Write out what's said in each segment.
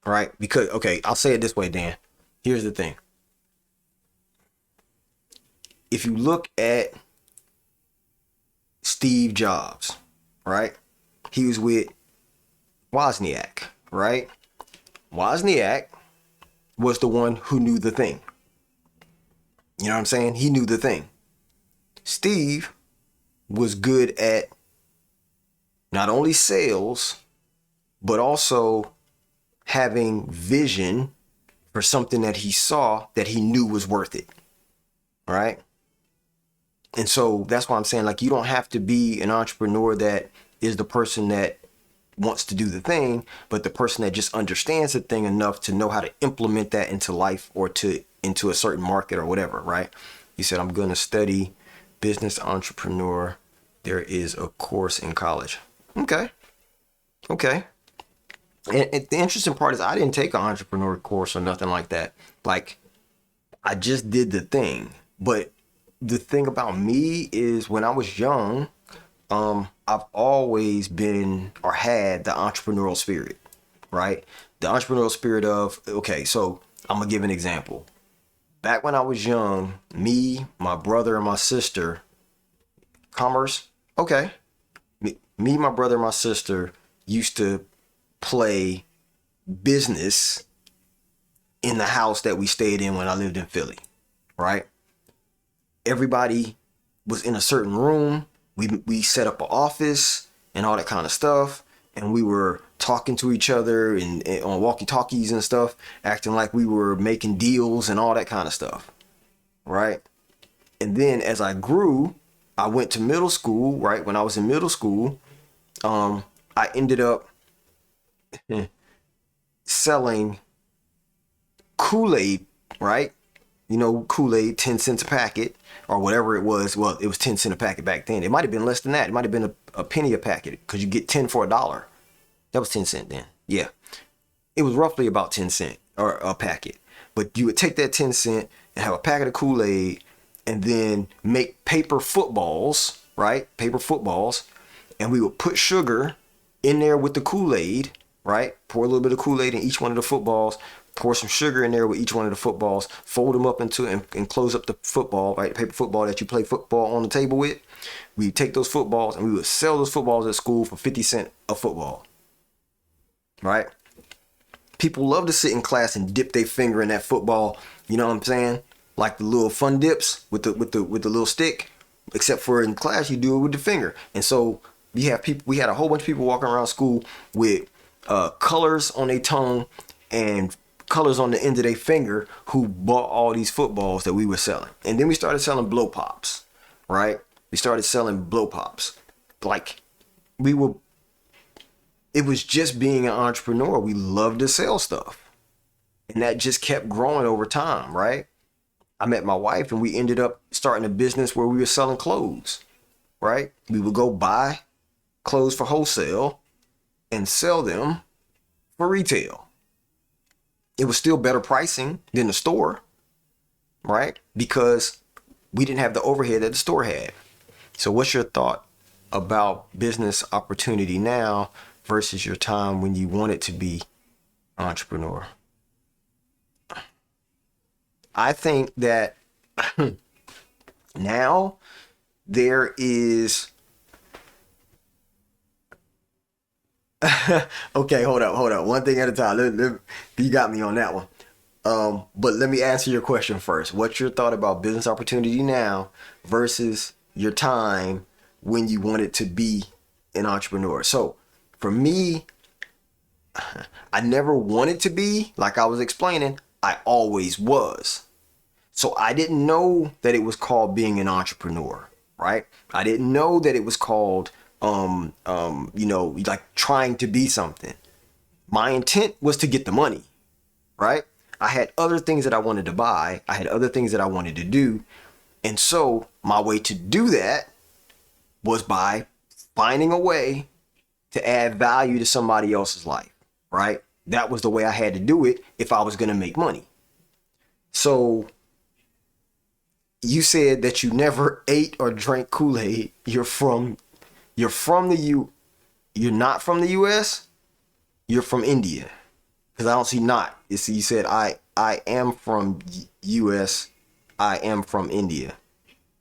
right? Because, okay, I'll say it this way, Dan. Here's the thing. If you look at Steve Jobs, right? He was with Wozniak, right? Wozniak was the one who knew the thing. You know what I'm saying? He knew the thing. Steve was good at not only sales, but also having vision for something that he saw that he knew was worth it, right? And so that's why I'm saying, like, you don't have to be an entrepreneur that is the person that wants to do the thing, but the person that just understands the thing enough to know how to implement that into life or to into a certain market or whatever, right? You said, I'm going to study business entrepreneur. There is a course in college. Okay. And the interesting part is I didn't take an entrepreneur course or nothing like that. Like, I just did the thing. But the thing about me is when I was young, I've always been or had the entrepreneurial spirit, right? The entrepreneurial spirit of, okay, so I'm gonna give an example. Back when I was young, me, my brother, and my sister, commerce, okay. Me, my brother, and my sister used to play business in the house that we stayed in when I lived in Philly, right? Everybody was in a certain room. We set up an office and all that kind of stuff, and we were talking to each other and on walkie-talkies and stuff, acting like we were making deals and all that kind of stuff, right? And then as I grew, I went to middle school, right? When I was in middle school, I ended up selling Kool-Aid, right? You know, Kool-Aid, 10 cents a packet or whatever it was. Well, it was 10 cents a packet back then. It might have been less than that. It might have been a penny a packet because you get 10 for $1. That was 10 cents then. Yeah. It was roughly about 10 cents or a packet. But you would take that 10 cent and have a packet of Kool-Aid and then make paper footballs, right? Paper footballs. And we would put sugar in there with the Kool-Aid, right? Pour a little bit of Kool-Aid in each one of the footballs. Pour some sugar in there with each one of the footballs, fold them up into and close up the football, right? The paper football that you play football on the table with. We take those footballs and we would sell those footballs at school for 50 cents a football, right? People love to sit in class and dip their finger in that football. You know what I'm saying? Like the little fun dips with the little stick. Except for in class, you do it with the finger. And so we had a whole bunch of people walking around school with colors on their tongue and colors on the end of their finger who bought all these footballs that we were selling. And then we started selling blow pops, right? We started selling blow pops. Like it was just being an entrepreneur. We loved to sell stuff. And that just kept growing over time, right? I met my wife and we ended up starting a business where we were selling clothes, right? We would go buy clothes for wholesale and sell them for retail. It was still better pricing than the store, right? Because we didn't have the overhead that the store had. So what's your thought about business opportunity now versus your time when you wanted to be an entrepreneur? I think that now there is okay, hold up. One thing at a time. You got me on that one. But let me answer your question first. What's your thought about business opportunity now versus your time when you wanted to be an entrepreneur? So for me, I never wanted to be, like I was explaining, I always was. So I didn't know that it was called being an entrepreneur, right? I didn't know that it was called like trying to be something. My intent was to get the money, right? I had other things that I wanted to buy. I had other things that I wanted to do. And so my way to do that was by finding a way to add value to somebody else's life, right? That was the way I had to do it if I was going to make money. So you said that you never ate or drank Kool-Aid. You're not from the US, you're from India. Because I don't see not. You see, you said I am from U.S. I am from India.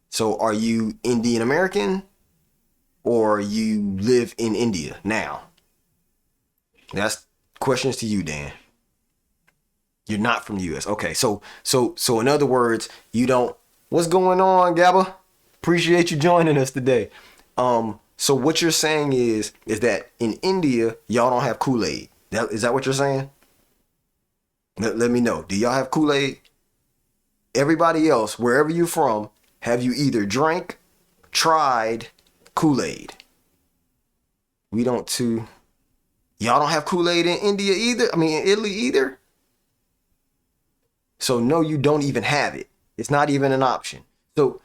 So are you Indian American or you live in India now? That's questions to you, Dan. You're not from the U.S. Okay, so in other words, you don't. What's going on, Gabba? Appreciate you joining us today. So what you're saying is that in India y'all don't have Kool-Aid. Is that what you're saying? Let me know. Do y'all have Kool-Aid? Everybody else, wherever you're from, have you either drank, tried Kool-Aid? We don't too. Y'all don't have Kool-Aid in India either? I mean, in Italy either? So no, you don't even have it. It's not even an option. So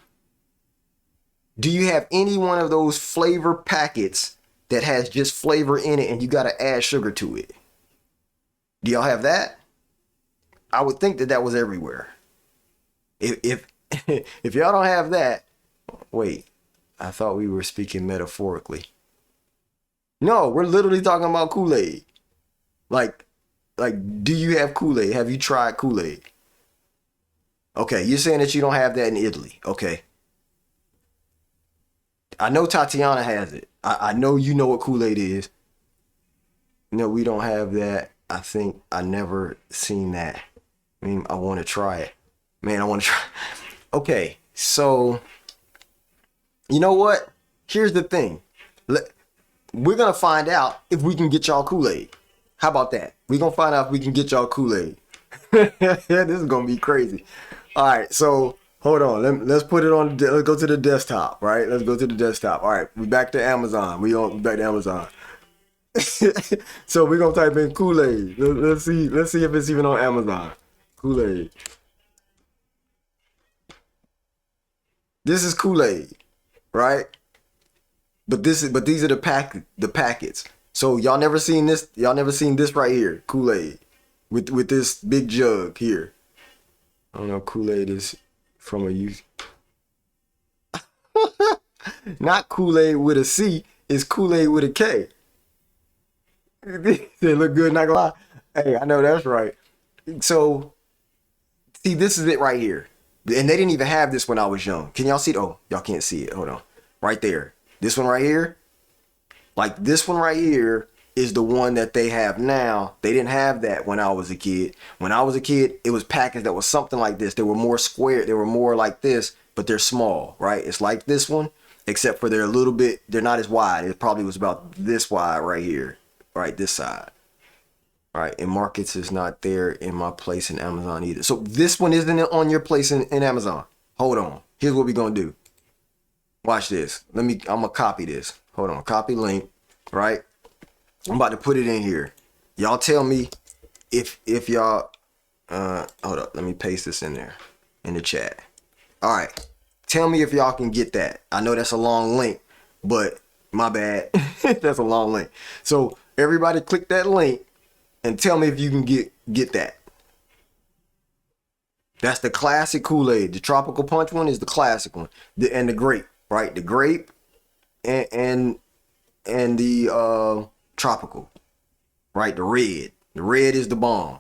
do you have any one of those flavor packets that has just flavor in it and you got to add sugar to it? Do y'all have that? I would think that that was everywhere. If if y'all don't have that, wait, I thought we were speaking metaphorically. No, we're literally talking about Kool-Aid. Like, do you have Kool-Aid? Have you tried Kool-Aid? Okay, you're saying that you don't have that in Italy. Okay. I know Tatiana has it. I know you know what Kool-Aid is. No, we don't have that. I think I never seen that. I mean, I want to try it. Man, I want to try. Okay, so you know what? Here's the thing. We're going to find out if we can get y'all Kool-Aid. How about that? We're going to find out if we can get y'all Kool-Aid. This is going to be crazy. All right, so hold on. Let's put it on. Let's go to the desktop, right? Let's go to the desktop. All right, we back to Amazon. We back to Amazon. So we're going to type in Kool-Aid. Let's see if it's even on Amazon. Kool-Aid. This is Kool-Aid, right? But these are the packets. So y'all never seen this. Y'all never seen this right here, Kool-Aid, with this big jug here. I don't know. Kool-Aid is from a youth. Not Kool-Aid with a C. It's Kool-Aid with a K. They look good. Not gonna lie. Hey, I know that's right. So see, this is it right here. And they didn't even have this when I was young. Can y'all see it? Oh, y'all can't see it. Hold on. Right there. This one right here. Like this one right here is the one that they have now. They didn't have that when I was a kid. When I was a kid, it was packaged that was something like this. They were more square. They were more like this, but they're small, right? It's like this one, except for they're a little bit, they're not as wide. It probably was about this wide right here, right? This side. All right, and markets is not there in my place in Amazon either. So this one isn't on your place in Amazon. Hold on. Here's what we're gonna do. Watch this. I'm gonna copy this. Hold on. Copy link. Right. I'm about to put it in here. Y'all tell me if y'all hold up. Let me paste this in there in the chat. All right. Tell me if y'all can get that. I know that's a long link, but my bad. That's a long link. So everybody click that link and tell me if you can get that. That's the classic Kool-Aid. The tropical punch one is the classic one. And the grape, right? The grape and the tropical, right? The red. The red is the bomb.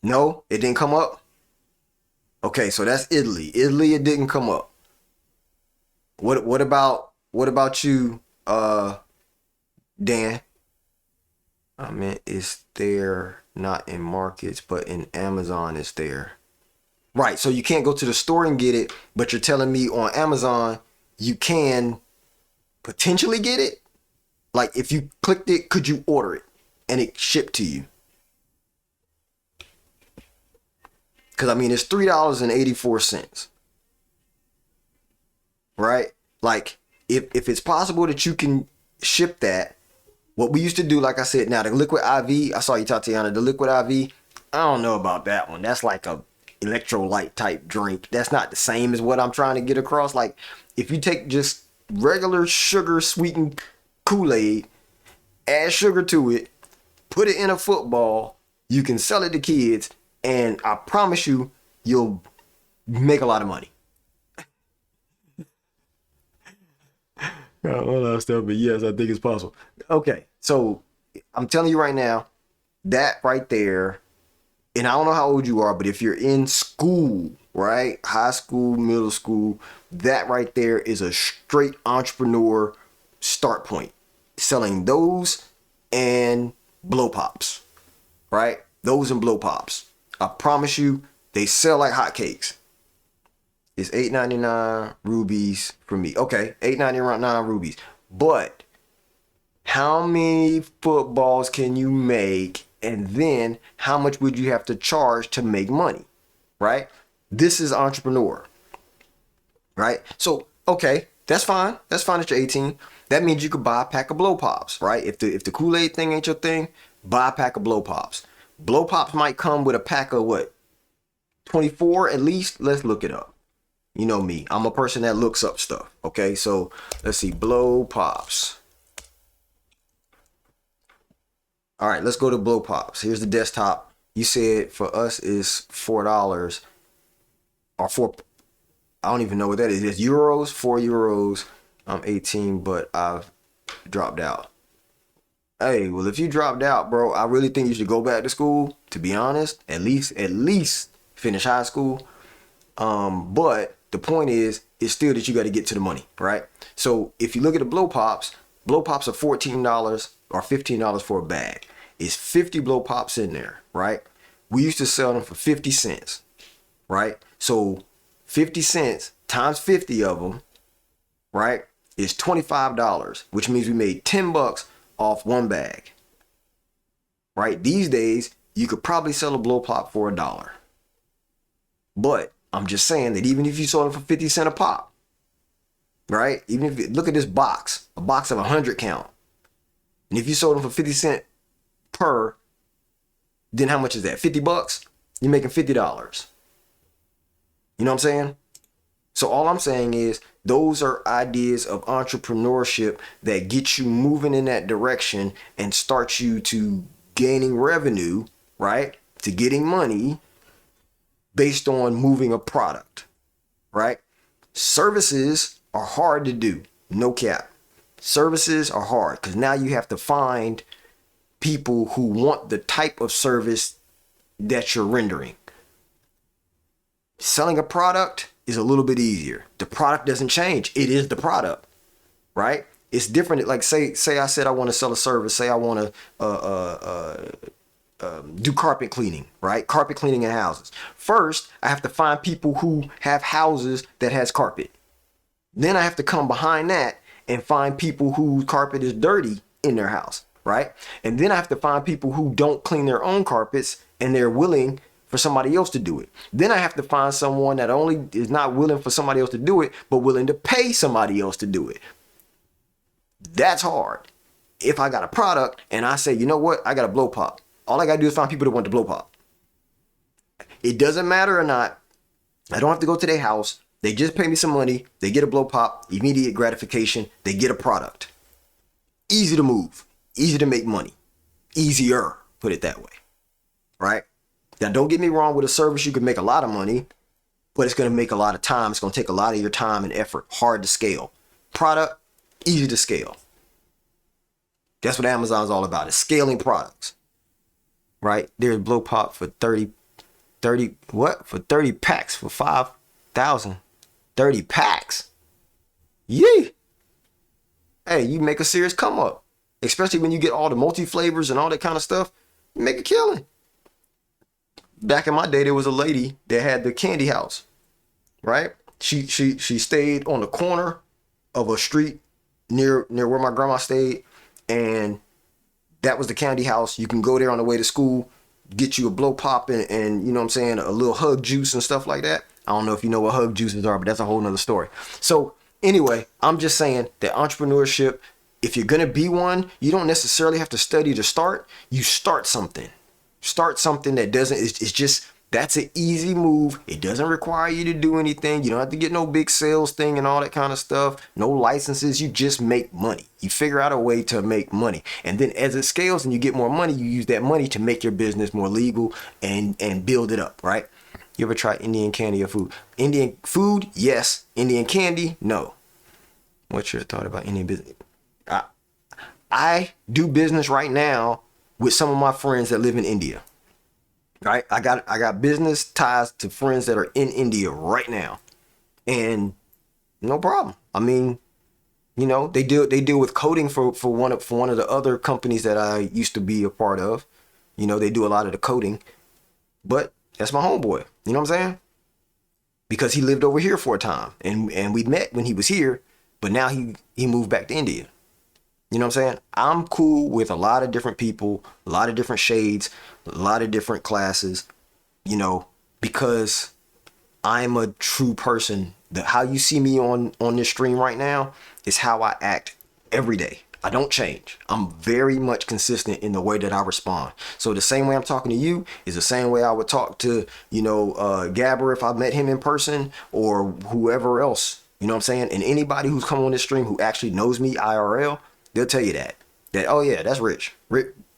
No, it didn't come up. Okay, so that's Italy. Italy, it didn't come up. What about you, Dan? I meant it's there, not in markets, but in Amazon it's there. Right, so you can't go to the store and get it, but you're telling me on Amazon you can potentially get it? Like if you clicked it, could you order it and it shipped to you? Because I mean, it's $3.84. Right? Like if it's possible that you can ship that, what we used to do, like I said, now the liquid IV, I saw you, Tatiana, the liquid IV, I don't know about that one. That's like a electrolyte type drink. That's not the same as what I'm trying to get across. Like if you take just regular sugar sweetened Kool-Aid, add sugar to it, put it in a football, you can sell it to kids, and I promise you, you'll make a lot of money. All that stuff, but yes, I think it's possible. Okay, so I'm telling you right now, That right there, and I don't know how old you are, but if you're in school, right, high school, middle school, that right there is a straight entrepreneur start point. Selling those and blow pops, right? Those and blow pops. I promise you, they sell like hotcakes. It's $8.99 rubies for me. Okay, $8.99 rubies. But how many footballs can you make? And then how much would you have to charge to make money? Right? This is entrepreneur. Right? So, okay, that's fine. That's fine that you're 18. That means you could buy a pack of blow pops, right? If the Kool-Aid thing ain't your thing, buy a pack of blow pops. Blow pops might come with a pack of what? 24 at least? Let's look it up. You know me. I'm a person that looks up stuff. Okay, so let's see. Blow pops. All right, let's go to blow pops. Here's the desktop. You said for us is $4 or four. I don't even know what that is. It's euros, €4. I'm 18, but I've dropped out. Hey, well, if you dropped out, bro, I really think you should go back to school. To be honest, at least finish high school. But the point is still that you got to get to the money, right? So if you look at the blow pops are $14 or $15 for a bag. It's 50 blow pops in there, right? We used to sell them for 50 cents, right? So 50 cents times 50 of them, right, is $25, which means we made $10 off one bag, right? These days, you could probably sell a blow pop for $1. But I'm just saying that even if you sold it for 50 cents a pop, right? Even if you look at this box, a box of 100 count, and if you sold them for 50 cents per, then how much is that? $50? You're making $50. You know what I'm saying? So all I'm saying is those are ideas of entrepreneurship that get you moving in that direction and start you to gaining revenue, right? To getting money based on moving a product, right? Services are hard to do. No cap. Services are hard because now you have to find people who want the type of service that you're rendering. Selling a product is a little bit easier. The product doesn't change. It is the product, right? It's different. Like say I said I want to sell a service. Say I want to do carpet cleaning, right? Carpet cleaning in houses. First, I have to find people who have houses that has carpet. Then I have to come behind that and find people whose carpet is dirty in their house, right? And then I have to find people who don't clean their own carpets and they're willing for somebody else to do it. Then I have to find someone that only is not willing for somebody else to do it, but willing to pay somebody else to do it. That's hard. If I got a product and I say, you know what, I got a blow pop. All I got to do is find people that want the blow pop. It doesn't matter or not. I don't have to go to their house. They just pay me some money. They get a blow pop, immediate gratification. They get a product. Easy to move. Easy to make money. Easier, put it that way. Right? Now, don't get me wrong, with a service, you can make a lot of money, but it's going to make a lot of time. It's going to take a lot of your time and effort. Hard to scale. Product, easy to scale. That's what Amazon's all about, is scaling products. Right? There's blow pop for 30 what? For 30 packs for 5,000. 30 packs. Yee. Hey, you make a serious come up. Especially when you get all the multi flavors and all that kind of stuff. You make a killing. Back in my day, there was a lady that had the candy house, right? She stayed on the corner of a street near where my grandma stayed, and that was the candy house. You can go there on the way to school, get you a blow pop and you know what I'm saying, a little hug juice and stuff like that. I don't know if you know what hug juices are, but that's a whole nother story. So anyway, I'm just saying that entrepreneurship, if you're going to be one, you don't necessarily have to study to start. You start something. Start something that doesn't, it's just, that's an easy move. It doesn't require you to do anything. You don't have to get no big sales thing and all that kind of stuff. No licenses. You just make money. You figure out a way to make money. And then as it scales and you get more money, you use that money to make your business more legal and build it up, right? You ever try Indian candy or food? Indian food, yes. Indian candy, no. What's your thought about Indian business? I do business right now with some of my friends that live in India. Right? I got business ties to friends that are in India right now. And no problem. I mean, you know, they deal with coding for one of the other companies that I used to be a part of. You know, they do a lot of the coding. But that's my homeboy. You know what I'm saying? Because he lived over here for a time, and we met when he was here, but now he moved back to India. You know what I'm saying? I'm cool with a lot of different people, a lot of different shades, a lot of different classes, you know, because I'm a true person. How you see me on this stream right now is how I act every day. I don't change. I'm very much consistent in the way that I respond. So the same way I'm talking to you is the same way I would talk to, you know, Gabber if I met him in person, or whoever else. You know what I'm saying? And anybody who's come on this stream who actually knows me IRL, they'll tell you that oh yeah, that's Rich.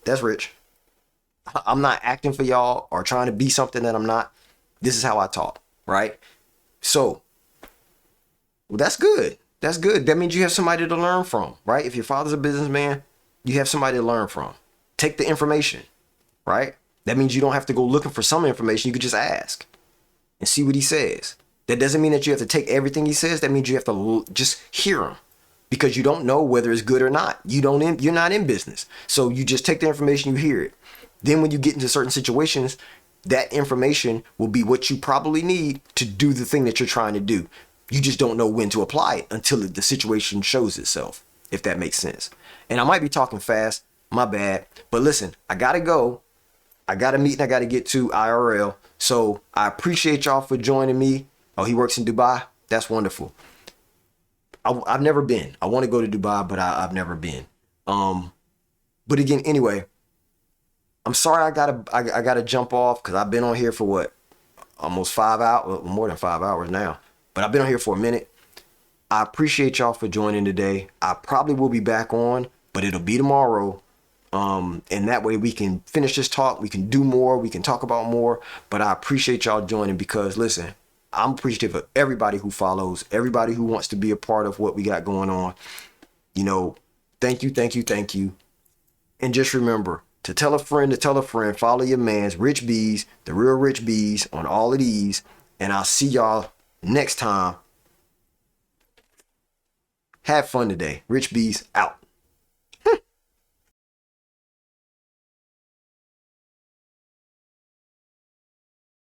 That's Rich. I'm not acting for y'all or trying to be something that I'm not. This is how I talk, right? So, well, that's good. That's good. That means you have somebody to learn from, right? If your father's a businessman, you have somebody to learn from. Take the information, right? That means you don't have to go looking for some information. You could just ask and see what he says. That doesn't mean that you have to take everything he says. That means you have to just hear him, because you don't know whether it's good or not. You're not in business. So you just take the information, you hear it. Then when you get into certain situations, that information will be what you probably need to do the thing that you're trying to do. You just don't know when to apply it until the situation shows itself, if that makes sense. And I might be talking fast, my bad. But listen, I gotta go. I got a meeting I gotta get to IRL. So I appreciate y'all for joining me. Oh, he works in Dubai? That's wonderful. I've never been. I want to go to Dubai, but I've never been. But again, anyway, I'm sorry I gotta jump off, because I've been on here for what? Almost 5 hours, more than 5 hours now. But I've been on here for a minute. I appreciate y'all for joining today. I probably will be back on, but it'll be tomorrow. And that way we can finish this talk. We can do more. We can talk about more. But I appreciate y'all joining, because listen, I'm appreciative of everybody who follows, everybody who wants to be a part of what we got going on. You know, thank you, thank you, thank you. And just remember to tell a friend, follow your mans, Rich B's, the real Rich B's on all of these. And I'll see y'all next time. Have fun today. Rich B's out.